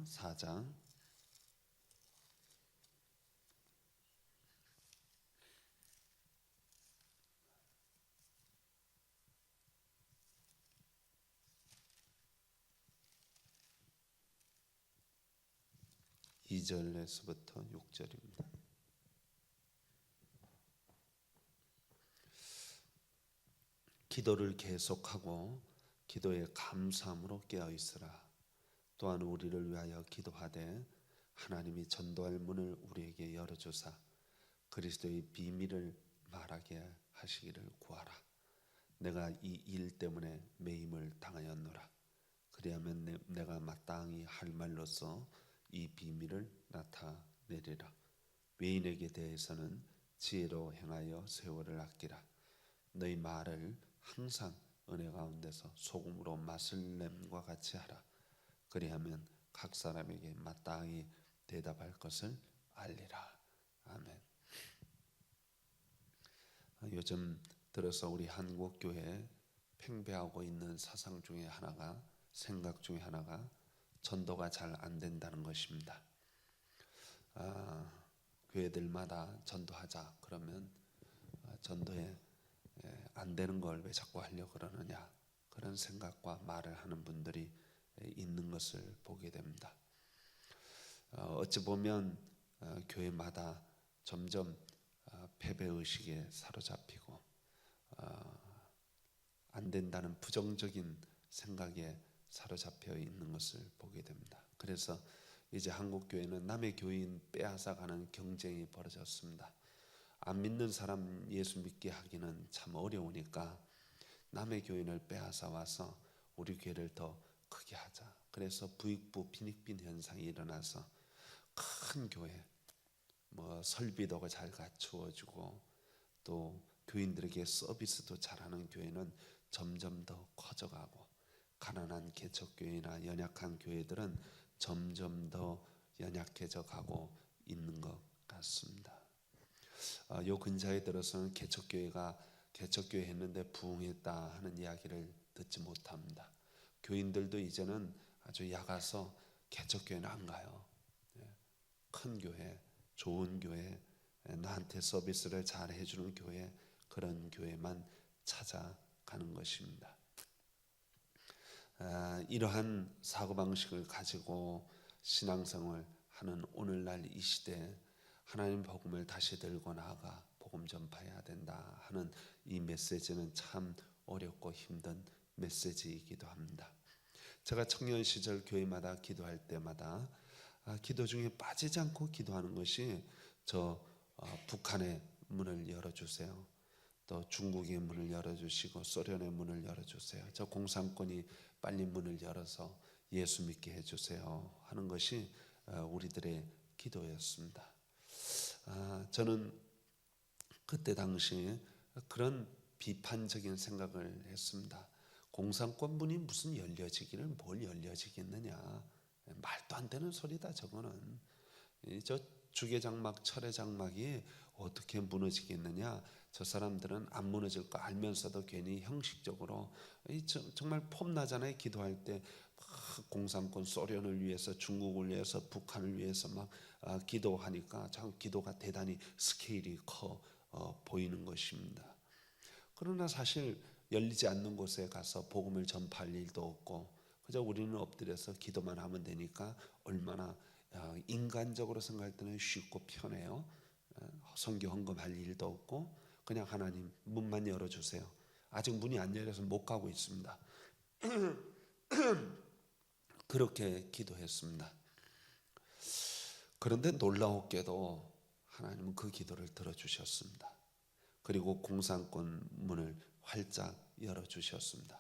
4장 2절에서부터 6절입니다. 기도를 계속하고 기도에 감사함으로 깨어있으라. 또한 우리를 위하여 기도하되 하나님이 전도할 문을 우리에게 열어주사 그리스도의 비밀을 말하게 하시기를 구하라. 내가 이 일 때문에 매임을 당하였노라. 그리하면 내가 마땅히 할 말로써 이 비밀을 나타내리라. 외인에게 대해서는 지혜로 행하여 세월을 아끼라. 너희 말을 항상 은혜 가운데서 소금으로 맛을 냄과 같이 하라. 그리하면 각 사람에게 마땅히 대답할 것을 알리라. 아멘. 요즘 들어서 우리 한국 교회에 팽배하고 있는 사상 중에 하나가, 생각 중에 하나가 전도가 잘 안 된다는 것입니다. 교회들마다 전도하자 그러면 전도에 안 되는 걸 왜 자꾸 하려고 그러느냐, 그런 생각과 말을 하는 분들이 있는 것을 보게 됩니다. 어찌 보면 교회마다 점점 패배의식에 사로잡히고 안 된다는 부정적인 생각에 사로잡혀 있는 것을 보게 됩니다. 그래서 이제 한국 교회는 남의 교인 빼앗아가는 경쟁이 벌어졌습니다. 안 믿는 사람 예수 믿게 하기는 참 어려우니까 남의 교인을 빼앗아 와서 우리 교회를 더 크게 하자. 그래서 부익부 빈익빈 현상이 일어나서 큰 교회, 설비도 잘 갖추어주고 또 교인들에게 서비스도 잘하는 교회는 점점 더 커져가고, 가난한 개척교회나 연약한 교회들은 점점 더 연약해져 가고 있는 것 같습니다. 요 근자에 들어서는 개척교회 했는데 부흥했다 하는 이야기를 듣지 못합니다. 교인들도 이제는 아주 약아서 개척교회는 안 가요. 큰 교회, 좋은 교회, 나한테 서비스를 잘 해주는 교회, 그런 교회만 찾아가는 것입니다. 이러한 사고방식을 가지고 신앙생활 하는 오늘날 이 시대에 하나님 복음을 다시 들고 나아가 복음 전파해야 된다 하는 이 메시지는 참 어렵고 힘든 메시지이기도 합니다. 제가 청년 시절 교회마다 기도할 때마다 기도 중에 빠지지 않고 기도하는 것이 북한의 문을 열어주세요. 또 중국의 문을 열어주시고 소련의 문을 열어주세요. 저 공산권이 빨리 문을 열어서 예수 믿게 해주세요 하는 것이 우리들의 기도였습니다. 저는 그때 당시 그런 비판적인 생각을 했습니다. 공산권 문이 무슨 열려지기를, 뭘 열려지겠느냐, 말도 안 되는 소리다. 저거는 저 주계장막 철회장막이 어떻게 무너지겠느냐, 저 사람들은 안 무너질 거 알면서도 괜히 형식적으로, 정말 폼나잖아요. 기도할 때 공산권 소련을 위해서, 중국을 위해서, 북한을 위해서 막 기도하니까 참 기도가 대단히 스케일이 커 보이는 것입니다. 그러나 사실 열리지 않는 곳에 가서 복음을 전파할 일도 없고 그저 우리는 엎드려서 기도만 하면 되니까 얼마나 인간적으로 생각할 때는 쉽고 편해요. 선교 헌금할 일도 없고 그냥 하나님 문만 열어주세요. 아직 문이 안 열려서 못 가고 있습니다. 그렇게 기도했습니다. 그런데 놀라웠게도 하나님은 그 기도를 들어주셨습니다. 그리고 공산권 문을 활짝 열어주셨습니다.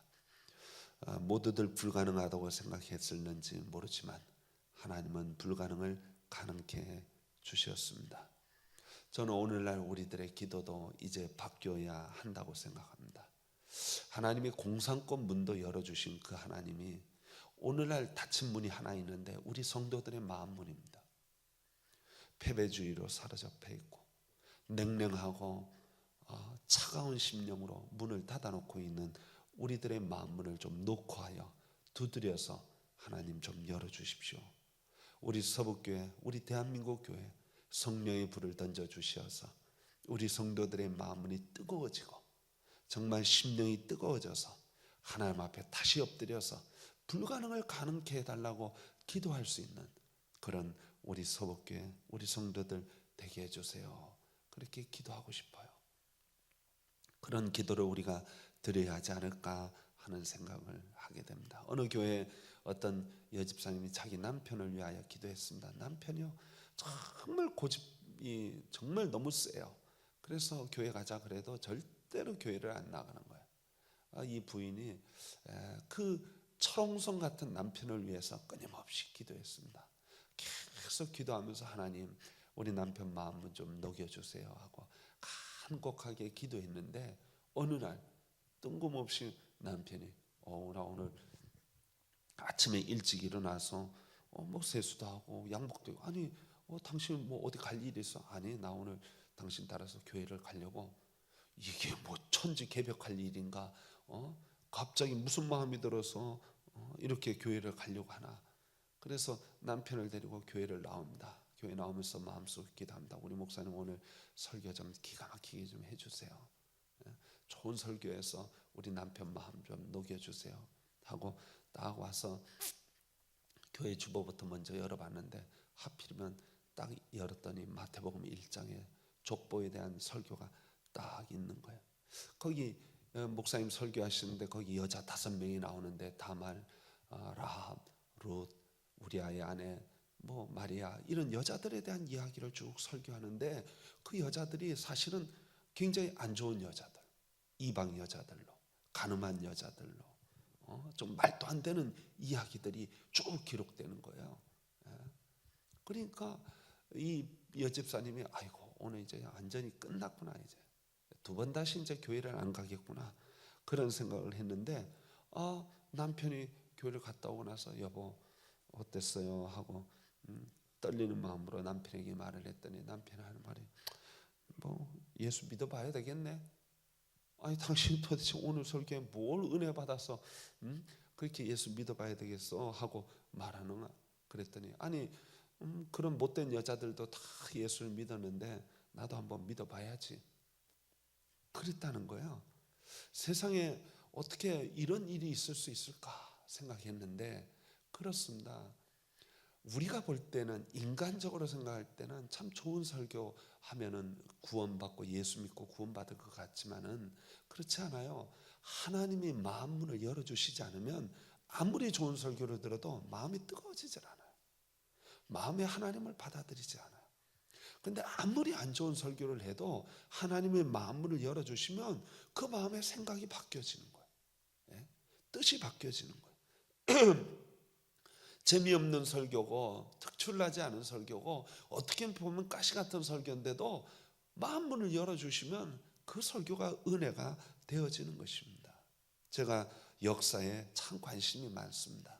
모두들 불가능하다고 생각했을는지 모르지만 하나님은 불가능을 가능케 해 주셨습니다. 저는 오늘날 우리들의 기도도 이제 바뀌어야 한다고 생각합니다. 하나님이 공산권 문도 열어주신 그 하나님이 오늘날 닫힌 문이 하나 있는데 우리 성도들의 마음 문입니다. 패배주의로 사로잡혀 있고 냉랭하고 차가운 심령으로 문을 닫아놓고 있는 우리들의 마음 문을 좀 녹화하여 두드려서 하나님 좀 열어주십시오. 우리 서북교회, 우리 대한민국 교회 성령의 불을 던져 주시어서 우리 성도들의 마음이 뜨거워지고 정말 심령이 뜨거워져서 하나님 앞에 다시 엎드려서 불가능을 가능케 해달라고 기도할 수 있는 그런 우리 서북교회, 우리 성도들 되게 해주세요. 그렇게 기도하고 싶어요. 그런 기도를 우리가 드려야 하지 않을까 하는 생각을 하게 됩니다. 어느 교회에 어떤 여집사님이 자기 남편을 위하여 기도했습니다. 남편이요 정말 고집이 정말 너무 세요. 그래서 교회 가자 그래도 절대로 교회를 안 나가는 거예요. 이 부인이 그 철옹성 같은 남편을 위해서 끊임없이 기도했습니다. 계속 기도하면서 하나님 우리 남편 마음을 좀 녹여주세요 하고 간곡하게 기도했는데 어느 날 뜬금없이 남편이 나 오늘 아침에 일찍 일어나서 뭐 세수도 하고 양복도 하고 아니 당신 뭐 어디 갈 일이 있어? 아니 나 오늘 당신 따라서 교회를 가려고. 이게 뭐 천지개벽할 일인가? 갑자기 무슨 마음이 들어서 이렇게 교회를 가려고 하나? 그래서 남편을 데리고 교회를 나옵니다. 교회 나오면서 마음속에 기도합니다. 우리 목사님 오늘 설교 좀 기가 막히게 좀 해주세요. 좋은 설교에서 우리 남편 마음 좀 녹여주세요 하고 딱 와서 교회 주보부터 먼저 열어봤는데 하필이면 딱 열었더니 마태복음 1장에 족보에 대한 설교가 딱 있는 거예요. 거기 목사님 설교하시는데 거기 여자 5명이 나오는데 다말, 라합, 룻, 우리아의 아내, 뭐 마리아 이런 여자들에 대한 이야기를 쭉 설교하는데 그 여자들이 사실은 굉장히 안 좋은 여자들, 이방 여자들로, 가늠한 여자들로, 좀 말도 안 되는 이야기들이 쭉 기록되는 거예요. 그러니까 이 여집사님이 아이고 오늘 이제 완전히 끝났구나, 이제 두 번 다시 이제 교회를 안 가겠구나 그런 생각을 했는데 남편이 교회를 갔다 오고 나서 여보 어땠어요 하고 떨리는 마음으로 남편에게 말을 했더니 남편이 하는 말이 뭐 예수 믿어봐야 되겠네. 아니 당신 도대체 오늘 설교에 뭘 은혜 받아서 그렇게 예수 믿어봐야 되겠어 하고 말하는가. 그랬더니 아니 그런 못된 여자들도 다 예수를 믿었는데 나도 한번 믿어봐야지 그랬다는 거예요. 세상에 어떻게 이런 일이 있을 수 있을까 생각했는데 그렇습니다. 우리가 볼 때는 인간적으로 생각할 때는 참 좋은 설교 하면은 구원받고 예수 믿고 구원받을 것 같지만은 그렇지 않아요. 하나님이 마음 문을 열어주시지 않으면 아무리 좋은 설교를 들어도 마음이 뜨거워지질 않아요. 마음에 하나님을 받아들이지 않아요. 근데 아무리 안 좋은 설교를 해도 하나님의 마음 문을 열어주시면 그 마음의 생각이 바뀌어지는 거예요. 예? 뜻이 바뀌어지는 거예요. 재미없는 설교고 특출나지 않은 설교고 어떻게 보면 가시 같은 설교인데도 마음 문을 열어주시면 그 설교가 은혜가 되어지는 것입니다. 제가 역사에 참 관심이 많습니다.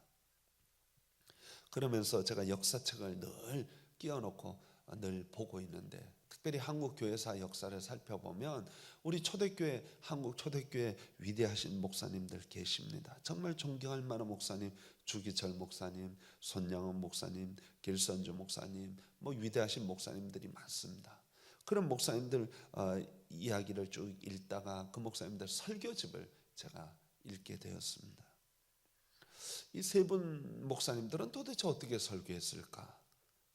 그러면서 제가 역사책을 늘 끼워놓고 늘 보고 있는데 특별히 한국 교회사 역사를 살펴보면 우리 초대교회 한국 초대교회 위대하신 목사님들 계십니다. 정말 존경할 만한 목사님 주기철 목사님, 손양원 목사님, 길선주 목사님 뭐 위대하신 목사님들이 많습니다. 그런 목사님들 이야기를 쭉 읽다가 그 목사님들 설교집을 제가 읽게 되었습니다. 이 세 분 목사님들은 도대체 어떻게 설교했을까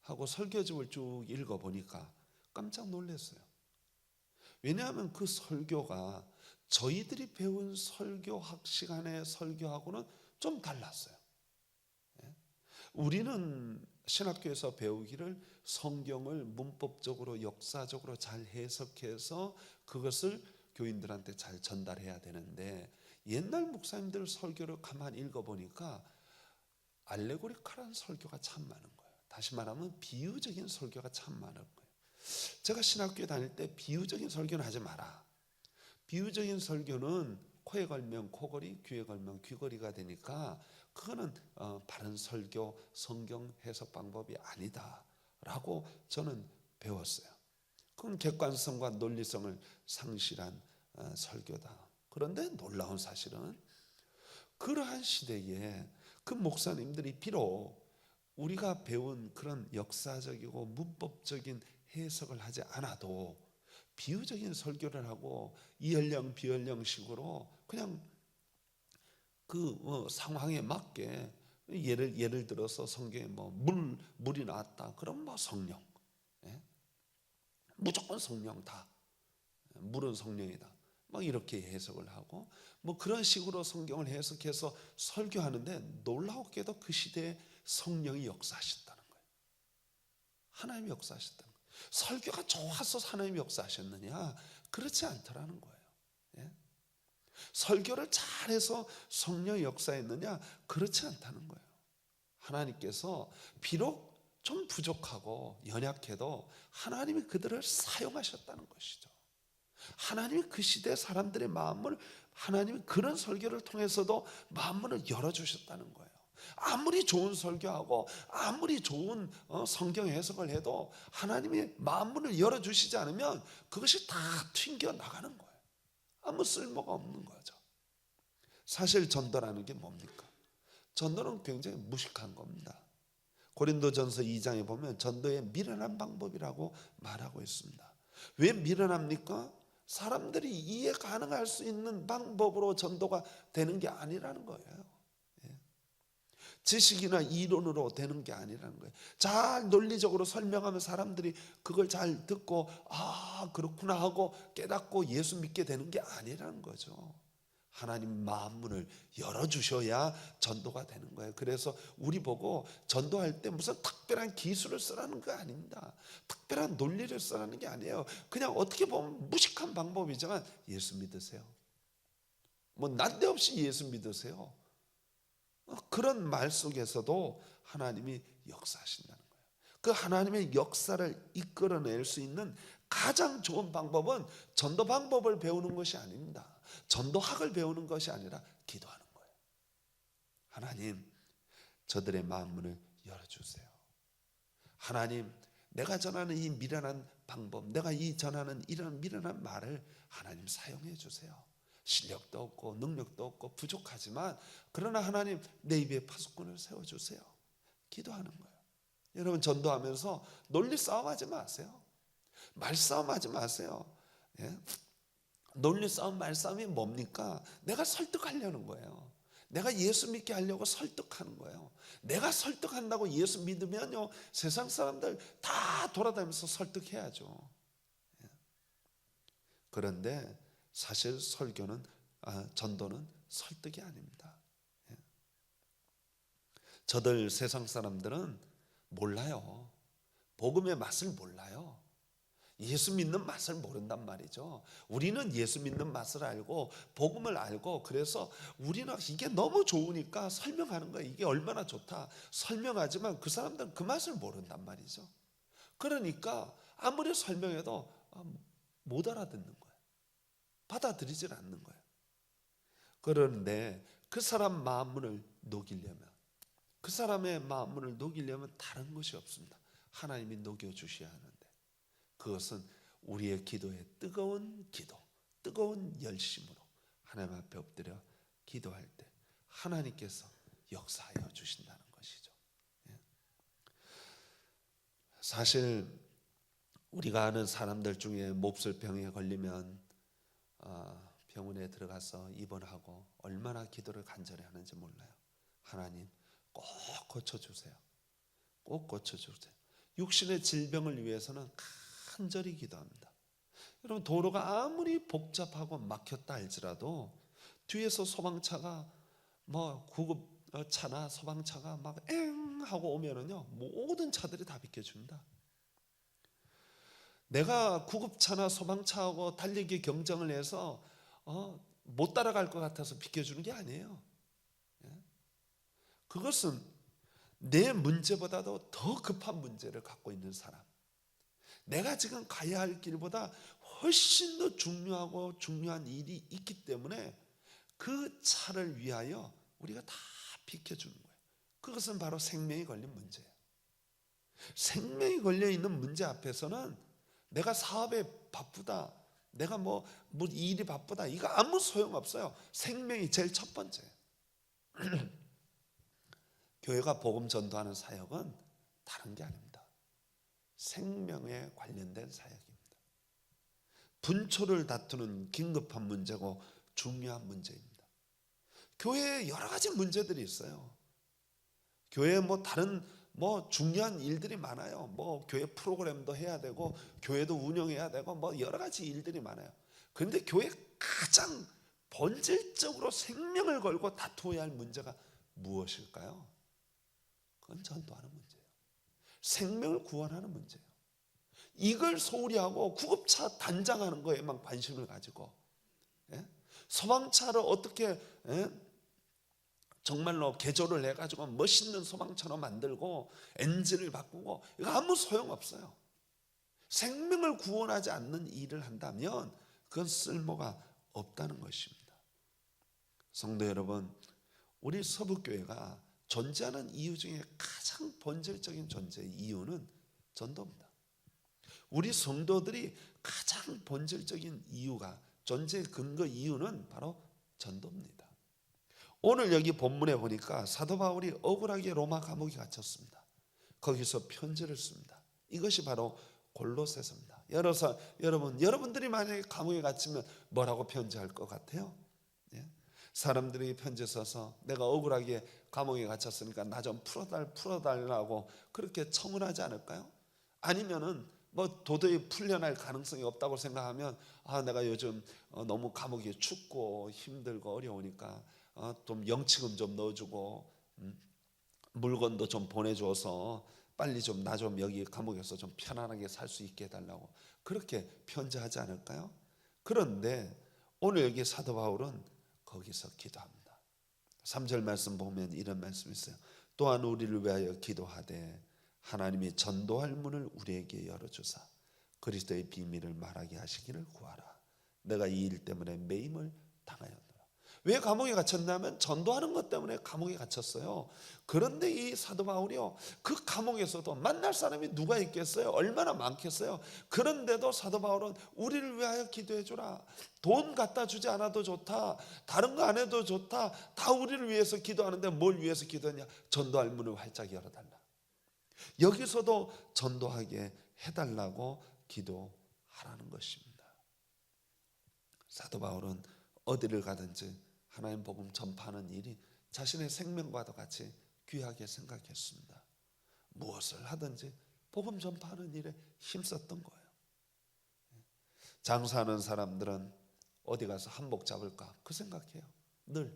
하고 설교집을 쭉 읽어보니까 깜짝 놀랐어요. 왜냐하면 그 설교가 저희들이 배운 설교학 시간의 설교하고는 좀 달랐어요. 우리는 신학교에서 배우기를 성경을 문법적으로 역사적으로 잘 해석해서 그것을 교인들한테 잘 전달해야 되는데 옛날 목사님들 설교를 가만히 읽어보니까 알레고리컬한 설교가 참 많은 거예요. 다시 말하면 비유적인 설교가 참 많은 거예요. 제가 신학교에 다닐 때 비유적인 설교는 하지 마라. 비유적인 설교는 코에 걸면 코걸이, 귀에 걸면 귀걸이가 되니까 그거는 바른 설교, 성경 해석 방법이 아니다라고 저는 배웠어요. 그건 객관성과 논리성을 상실한 설교다. 그런데 놀라운 사실은 그러한 시대에 그 목사님들이 비록 우리가 배운 그런 역사적이고 문법적인 해석을 하지 않아도 비유적인 설교를 하고 이연령 비연령식으로 그냥 그 상황에 맞게 예를 들어서 성경에 뭐 물이 나왔다. 그럼 뭐 성령, 예? 무조건 성령 다. 물은 성령이다. 막 이렇게 해석을 하고 뭐 그런 식으로 성경을 해석해서 설교하는데 놀라웠게도 그 시대에 성령이 역사하셨다는 거예요. 하나님이 역사하셨다는 거예요. 설교가 좋아서 하나님이 역사하셨느냐? 그렇지 않더라는 거예요. 예? 설교를 잘해서 성령이 역사했느냐? 그렇지 않다는 거예요. 하나님께서 비록 좀 부족하고 연약해도 하나님이 그들을 사용하셨다는 것이죠. 하나님이 그 시대 사람들의 마음을, 하나님이 그런 설교를 통해서도 마음문을 열어주셨다는 거예요. 아무리 좋은 설교하고 아무리 좋은 성경 해석을 해도 하나님이 마음문을 열어주시지 않으면 그것이 다 튕겨나가는 거예요. 아무 쓸모가 없는 거죠. 사실 전도라는 게 뭡니까? 전도는 굉장히 무식한 겁니다. 고린도전서 2장에 보면 전도의 미련한 방법이라고 말하고 있습니다. 왜 미련합니까? 사람들이 이해 가능할 수 있는 방법으로 전도가 되는 게 아니라는 거예요. 지식이나 이론으로 되는 게 아니라는 거예요. 잘 논리적으로 설명하면 사람들이 그걸 잘 듣고 아 그렇구나 하고 깨닫고 예수 믿게 되는 게 아니라는 거죠. 하나님 마음문을 열어주셔야 전도가 되는 거예요. 그래서 우리 보고 전도할 때 무슨 특별한 기술을 쓰라는 거 아닙니다. 특별한 논리를 쓰라는 게 아니에요. 그냥 어떻게 보면 무식한 방법이지만 예수 믿으세요. 뭐 난데없이 예수 믿으세요. 그런 말 속에서도 하나님이 역사하신다는 거예요. 그 하나님의 역사를 이끌어낼 수 있는 가장 좋은 방법은 전도 방법을 배우는 것이 아닙니다. 전도학을 배우는 것이 아니라 기도하는 거예요. 하나님, 저들의 마음문을 열어주세요. 하나님, 내가 전하는 이 미련한 방법, 내가 이 전하는 이런 미련한 말을 하나님 사용해 주세요. 실력도 없고 능력도 없고 부족하지만 그러나 하나님 내 입에 파수꾼을 세워주세요. 기도하는 거예요. 여러분 전도하면서 논리 싸움하지 마세요. 말싸움하지 마세요. 예? 논리 싸움, 말싸움이 뭡니까? 내가 설득하려는 거예요. 내가 예수 믿게 하려고 설득하는 거예요. 내가 설득한다고 예수 믿으면요 세상 사람들 다 돌아다니면서 설득해야죠. 그런데 사실 설교는 전도는 설득이 아닙니다. 저들 세상 사람들은 몰라요. 복음의 맛을 몰라요. 예수 믿는 맛을 모른단 말이죠. 우리는 예수 믿는 맛을 알고 복음을 알고 그래서 우리는 이게 너무 좋으니까 설명하는 거예요. 이게 얼마나 좋다 설명하지만 그 사람들은 그 맛을 모른단 말이죠. 그러니까 아무리 설명해도 못 알아듣는 거예요. 받아들이질 않는 거예요. 그런데 그 사람 마음문을 녹이려면 그 사람의 마음문을 녹이려면 다른 것이 없습니다. 하나님이 녹여주셔야 하는데 그것은 우리의 기도에 뜨거운 기도, 뜨거운 열심으로 하나님 앞에 엎드려 기도할 때 하나님께서 역사하여 주신다는 것이죠. 사실 우리가 아는 사람들 중에 몹쓸병에 걸리면 병원에 들어가서 입원하고 얼마나 기도를 간절히 하는지 몰라요. 하나님 꼭 고쳐주세요. 꼭 고쳐주세요. 육신의 질병을 위해서는 간절히 기도합니다. 여러분 도로가 아무리 복잡하고 막혔다 할지라도 뒤에서 소방차가 뭐 구급차나 소방차가 막 엥 하고 오면은요 모든 차들이 다 비켜줍니다. 내가 구급차나 소방차하고 달리기 경쟁을 해서 못 따라갈 것 같아서 비켜주는 게 아니에요. 그것은 내 문제보다도 더 급한 문제를 갖고 있는 사람, 내가 지금 가야 할 길보다 훨씬 더 중요하고 중요한 일이 있기 때문에 그 차를 위하여 우리가 다 비켜주는 거예요. 그것은 바로 생명이 걸린 문제예요. 생명이 걸려있는 문제 앞에서는 내가 사업에 바쁘다, 내가 뭐 일이 바쁘다, 이거 아무 소용없어요. 생명이 제일 첫 번째예요. 교회가 복음 전도하는 사역은 다른 게 아닙니다. 생명에 관련된 사역입니다. 분초를 다투는 긴급한 문제고 중요한 문제입니다. 교회에 여러 가지 문제들이 있어요. 교회에 다른 중요한 일들이 많아요. 교회 프로그램도 해야 되고 교회도 운영해야 되고 여러 가지 일들이 많아요. 그런데 교회 가장 본질적으로 생명을 걸고 다투어야 할 문제가 무엇일까요? 그건 전도하는 문제예요. 생명을 구원하는 문제예요. 이걸 소홀히 하고 구급차 단장하는 거에만 관심을 가지고 소방차를 어떻게 정말로 개조를 해가지고 멋있는 소방차로 만들고 엔진을 바꾸고 이거 아무 소용없어요. 생명을 구원하지 않는 일을 한다면 그건 쓸모가 없다는 것입니다. 성도 여러분, 우리 서북교회가 존재하는 이유 중에 가장 본질적인 존재의 이유는 전도입니다. 우리 성도들이 가장 본질적인 이유가 존재의 근거 이유는 바로 전도입니다. 오늘 여기 본문에 보니까 사도 바울이 억울하게 로마 감옥에 갇혔습니다. 거기서 편지를 씁니다. 이것이 바로 골로새서입니다. 여러분들이 만약에 감옥에 갇히면 뭐라고 편지할 것 같아요? 사람들이 편지 써서 내가 억울하게 감옥에 갇혔으니까 나 좀 풀어달라고 그렇게 청원하지 않을까요? 아니면은 도저히 풀려날 가능성이 없다고 생각하면 내가 요즘 너무 감옥이 춥고 힘들고 어려우니까 좀 영치금 좀 넣어주고 물건도 좀 보내줘서 빨리 좀 나 좀 여기 감옥에서 좀 편안하게 살 수 있게 해달라고 그렇게 편지하지 않을까요? 그런데 오늘 여기 사도 바울은 거기서 기도합니다. 3절 말씀 보면 이런 말씀이 있어요. 또한 우리를 위하여 기도하되 하나님이 전도할 문을 우리에게 열어주사 그리스도의 비밀을 말하게 하시기를 구하라. 내가 이 일 때문에 매임을 당하였노라. 왜 감옥에 갇혔냐면 전도하는 것 때문에 감옥에 갇혔어요. 그런데 이 사도 바울이요, 그 감옥에서도 만날 사람이 누가 있겠어요? 얼마나 많겠어요? 그런데도 사도 바울은 우리를 위하여 기도해 주라. 돈 갖다 주지 않아도 좋다, 다른 거 안 해도 좋다, 다 우리를 위해서 기도하는데 뭘 위해서 기도하냐? 전도할 문을 활짝 열어달라. 여기서도 전도하게 해달라고 기도하라는 것입니다. 사도 바울은 어디를 가든지 하나님 복음 전파하는 일이 자신의 생명과도 같이 귀하게 생각했습니다. 무엇을 하든지 복음 전파하는 일에 힘썼던 거예요. 장사하는 사람들은 어디 가서 한복 잡을까 그 생각해요. 늘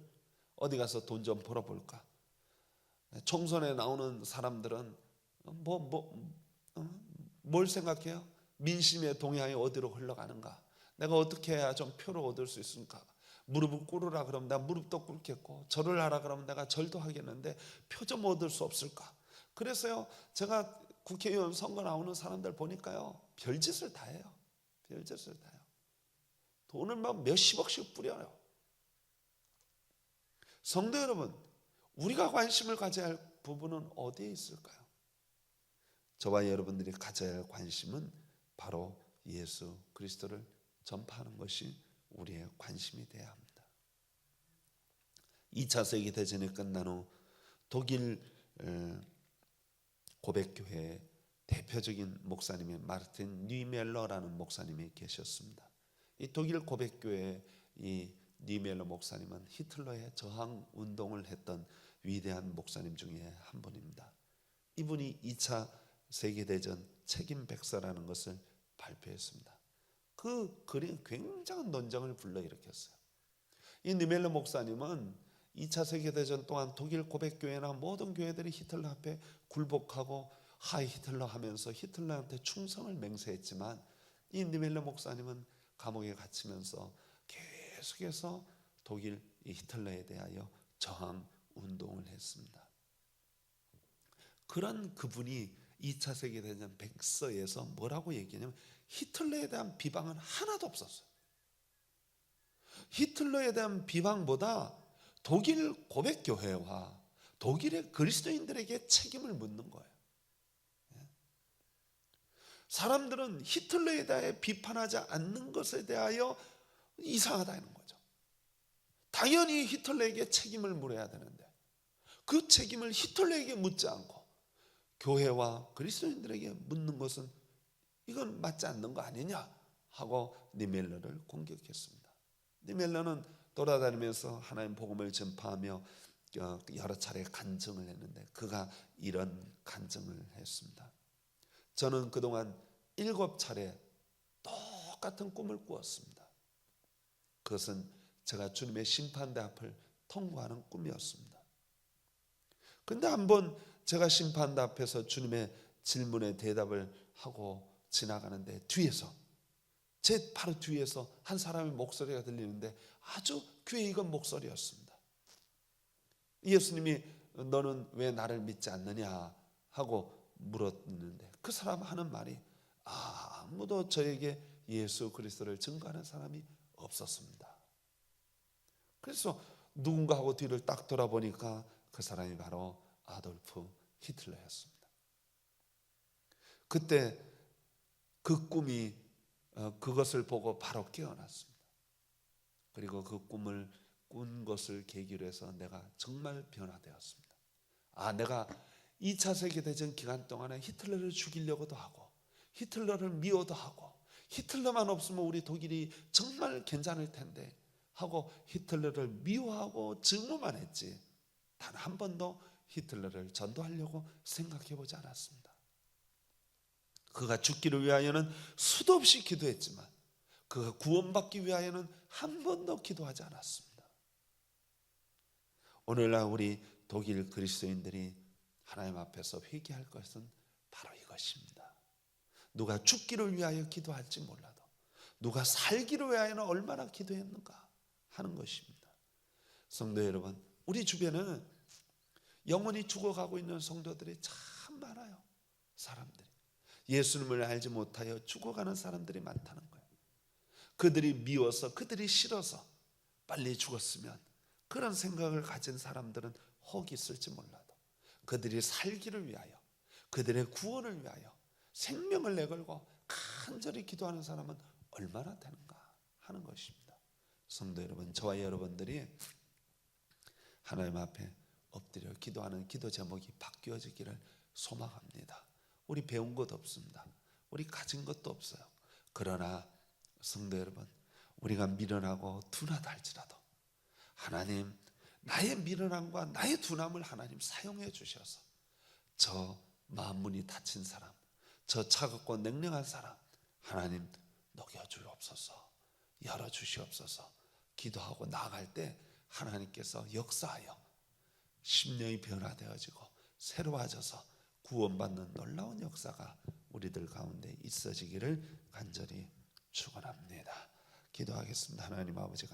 어디 가서 돈 좀 벌어볼까. 총선에 나오는 사람들은 뭘 생각해요? 민심에 동의하여 어디로 흘러가는가? 내가 어떻게 해야 좀 표를 얻을 수 있을까? 무릎을 꿇으라 그러면 내가 무릎도 꿇겠고, 절을 하라 그러면 내가 절도 하겠는데 표 좀 얻을 수 없을까? 그래서요, 제가 국회의원 선거 나오는 사람들 보니까요, 별짓을 다 해요. 별짓을 다 해요. 돈을 막 몇십억씩 뿌려요. 성도 여러분, 우리가 관심을 가져야 할 부분은 어디에 있을까요? 저와 여러분들이 가져야 할 관심은 바로 예수 그리스도를 전파하는 것이 우리의 관심이 되어야 합니다. 2차 세계대전이 끝난 후 독일 고백교회의 대표적인 목사님이 마르틴 니멜러라는 목사님이 계셨습니다. 이 독일 고백교회의 이 니멜러 목사님은 히틀러의 저항 운동을 했던 위대한 목사님 중에 한 분입니다. 이분이 2차 세계대전 책임 백서라는 것을 발표했습니다. 그 글이 굉장한 논쟁을 불러일으켰어요. 이 니멜러 목사님은 2차 세계대전 동안 독일 고백교회나 모든 교회들이 히틀러 앞에 굴복하고 하이 히틀러 하면서 히틀러한테 충성을 맹세했지만 이 니멜러 목사님은 감옥에 갇히면서 계속해서 독일 이 히틀러에 대하여 저항 운동을 했습니다. 그런 그분이 2차 세계대전 백서에서 뭐라고 얘기하냐면 히틀러에 대한 비방은 하나도 없었어요. 히틀러에 대한 비방보다 독일 고백교회와 독일의 그리스도인들에게 책임을 묻는 거예요. 사람들은 히틀러에 대해 비판하지 않는 것에 대하여 이상하다는 거죠. 당연히 히틀러에게 책임을 물어야 되는데 그 책임을 히틀러에게 묻지 않고 교회와 그리스도인들에게 묻는 것은 이건 맞지 않는 거 아니냐 하고 니멜러를 공격했습니다. 니멜러는 돌아다니면서 하나님 복음을 전파하며 여러 차례 간증을 했는데 그가 이런 간증을 했습니다. 저는 그동안 7차례 똑같은 꿈을 꾸었습니다. 그것은 제가 주님의 심판대 앞을 통과하는 꿈이었습니다. 그런데 한번 제가 심판대 앞에서 주님의 질문에 대답을 하고 지나가는데 뒤에서 제 바로 뒤에서 한 사람의 목소리가 들리는데 아주 귀에 익은 목소리였습니다. 예수님이 너는 왜 나를 믿지 않느냐 하고 물었는데 그 사람 하는 말이 아무도 저에게 예수 그리스도를 증거하는 사람이 없었습니다. 그래서 누군가 하고 뒤를 딱 돌아보니까 그 사람이 바로 아돌프 히틀러였습니다. 그때 그 꿈이 그것을 보고 바로 깨어났습니다. 그리고 그 꿈을 꾼 것을 계기로 해서 내가 정말 변화되었습니다. 내가 2차 세계대전 기간 동안에 히틀러를 죽이려고도 하고 히틀러를 미워도 하고 히틀러만 없으면 우리 독일이 정말 괜찮을 텐데 하고 히틀러를 미워하고 증오만 했지 단 한 번도 히틀러를 전도하려고 생각해 보지 않았습니다. 그가 죽기를 위하여는 수도 없이 기도했지만 그가 구원받기 위하여는 한 번도 기도하지 않았습니다. 오늘날 우리 독일 그리스도인들이 하나님 앞에서 회개할 것은 바로 이것입니다. 누가 죽기를 위하여 기도할지 몰라도 누가 살기를 위하여는 얼마나 기도했는가 하는 것입니다. 성도 여러분, 우리 주변에는 영원히 죽어가고 있는 성도들이 참 많아요. 사람들이 예수님을 알지 못하여 죽어가는 사람들이 많다는 거예요. 그들이 미워서 그들이 싫어서 빨리 죽었으면 그런 생각을 가진 사람들은 혹 있을지 몰라도 그들이 살기를 위하여 그들의 구원을 위하여 생명을 내걸고 간절히 기도하는 사람은 얼마나 되는가 하는 것입니다. 성도 여러분, 저와 여러분들이 하나님 앞에 엎드려 기도하는 기도 제목이 바뀌어지기를 소망합니다. 우리 배운 것 없습니다. 우리 가진 것도 없어요. 그러나 성도 여러분, 우리가 미련하고 둔하다 할지라도 하나님 나의 미련함과 나의 둔함을 하나님 사용해 주셔서 저 마음문이 닫힌 사람, 저 차갑고 냉랭한 사람 하나님 녹여주옵소서, 열어주시옵소서. 기도하고 나아갈 때 하나님께서 역사하여 심령이 변화되어지고 새로워져서 구원받는 놀라운 역사가 우리들 가운데 있어지기를 간절히 축원합니다. 기도하겠습니다. 하나님 아버지